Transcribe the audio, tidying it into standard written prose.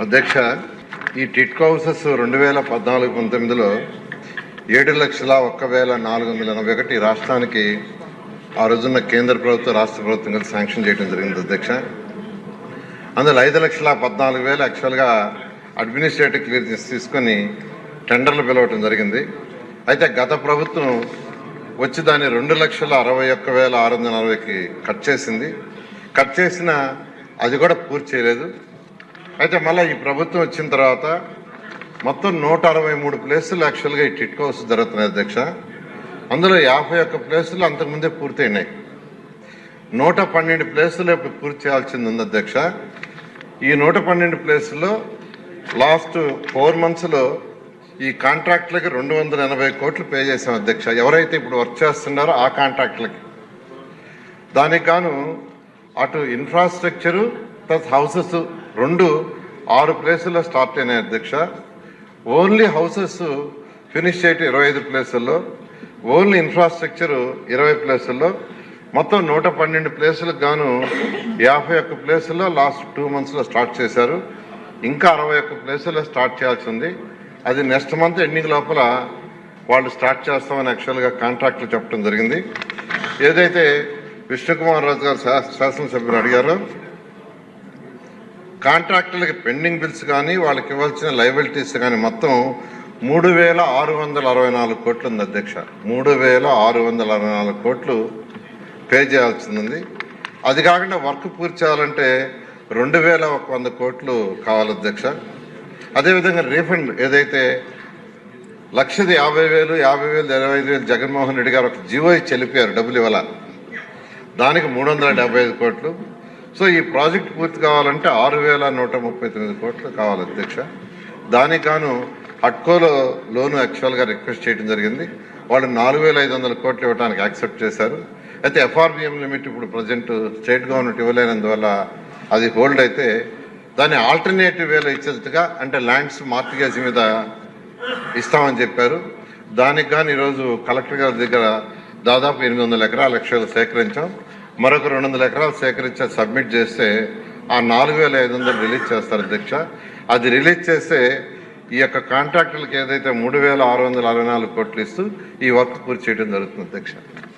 అధ్యక్ష, ఈ టిట్కో హౌసెస్ 2014-19లో 7,01,481 రాష్ట్రానికి ఆ రోజున్న కేంద్ర ప్రభుత్వం రాష్ట్ర ప్రభుత్వం కలిసి శాంక్షన్ చేయడం జరిగింది అధ్యక్ష. అందులో 5,14,000 యాక్చువల్గా అడ్మినిస్ట్రేటివ్ క్లియరెన్స్ తీసుకొని టెండర్లు పిలవటం జరిగింది. అయితే గత ప్రభుత్వం వచ్చి దాన్ని 2,61,640కి కట్ చేసింది. కట్ చేసిన అది కూడా పూర్తి చేయలేదు. అయితే మళ్ళీ ఈ ప్రభుత్వం వచ్చిన తర్వాత మొత్తం 163 ప్లేసులు యాక్చువల్గా ఈ టిట్కో హౌస్ జరుగుతున్నాయి అధ్యక్ష. అందులో 51 ప్లేసులు అంతకుముందే పూర్తయినాయి. 112 ప్లేసులు పూర్తి చేయాల్సింది ఉంది అధ్యక్ష. ఈ 112 ప్లేసుల్లో లాస్ట్ 4 monthsలో ఈ కాంట్రాక్టులకి 280 కోట్లు పే చేసాం అధ్యక్ష. ఎవరైతే ఇప్పుడు వర్క్ చేస్తున్నారో ఆ కాంట్రాక్టులకి. దానికి గాను అటు ఇన్ఫ్రాస్ట్రక్చరు ప్లస్ హౌసెస్ 6 ప్లేసుల్లో స్టార్ట్ అయినాయి అధ్యక్ష. ఓన్లీ హౌసెస్ ఫినిష్ చేయటం 25 ప్లేసుల్లో, ఓన్లీ ఇన్ఫ్రాస్ట్రక్చరు 20 ప్లేసుల్లో, మొత్తం 112 ప్లేసులకు గాను 51 ప్లేసుల్లో లాస్ట్ 2 monthsలో స్టార్ట్ చేశారు. ఇంకా 61 ప్లేసుల్లో స్టార్ట్ చేయాల్సి ఉంది. అది నెక్స్ట్ మంత్ ఎండింగ్ లోపల వాళ్ళు స్టార్ట్ చేస్తామని యాక్చువల్గా కాంట్రాక్టులు చెప్పడం జరిగింది. ఏదైతే విష్ణుకుమార్ రాజు గారు శాసనసభ్యులు అడిగారో కాంట్రాక్టులకి పెండింగ్ బిల్స్ కానీ వాళ్ళకి ఇవ్వాల్సిన లయబిలిటీస్ కానీ మొత్తం 3,664 కోట్లు ఉంది అధ్యక్ష. 3,664 కోట్లు పే చేయాల్సింది ఉంది. అది కాకుండా వర్క్ పూర్తి చేయాలంటే 2,100 కోట్లు కావాలి అధ్యక్ష. అదేవిధంగా రీఫండ్ ఏదైతే 1,50,000, 50,000, 25,000 జగన్మోహన్ రెడ్డి గారు ఒక జీవో ఇచ్చి వెళ్ళిపోయారు, డబ్బులు ఇవ్వాల, దానికి 375 కోట్లు. సో ఈ ప్రాజెక్ట్ పూర్తి కావాలంటే 6,139 కోట్లు కావాలి అధ్యక్ష. దానికి గాను హట్కోలో లోను యాక్చువల్గా రిక్వెస్ట్ చేయడం జరిగింది. వాళ్ళు 4,500 కోట్లు ఇవ్వడానికి యాక్సెప్ట్ చేశారు. అయితే FRBM లిమిట్ ఇప్పుడు ప్రజెంట్ స్టేట్ గవర్నమెంట్ ఇవ్వలేనందువల్ల అది హోల్డ్ అయితే దాన్ని ఆల్టర్నేటివ్ వేలో ఇచ్చేట్టుగా అంటే ల్యాండ్స్ మార్టిగేజ్ మీద ఇస్తామని చెప్పారు. దానికి కానీ ఈరోజు కలెక్టర్ గారి దగ్గర దాదాపు 800 ఎకరాల లక్షలు సేకరించాం. మరొక 200 ఎకరాలు సేకరించి సబ్మిట్ చేస్తే ఆ 4,500 రిలీజ్ చేస్తారు అధ్యక్ష. అది రిలీజ్ చేస్తే ఈ యొక్క కాంట్రాక్టులకు ఏదైతే 3,664 కోట్లు ఇస్తూ ఈ వర్క్ పూర్తి చేయడం జరుగుతుంది అధ్యక్ష.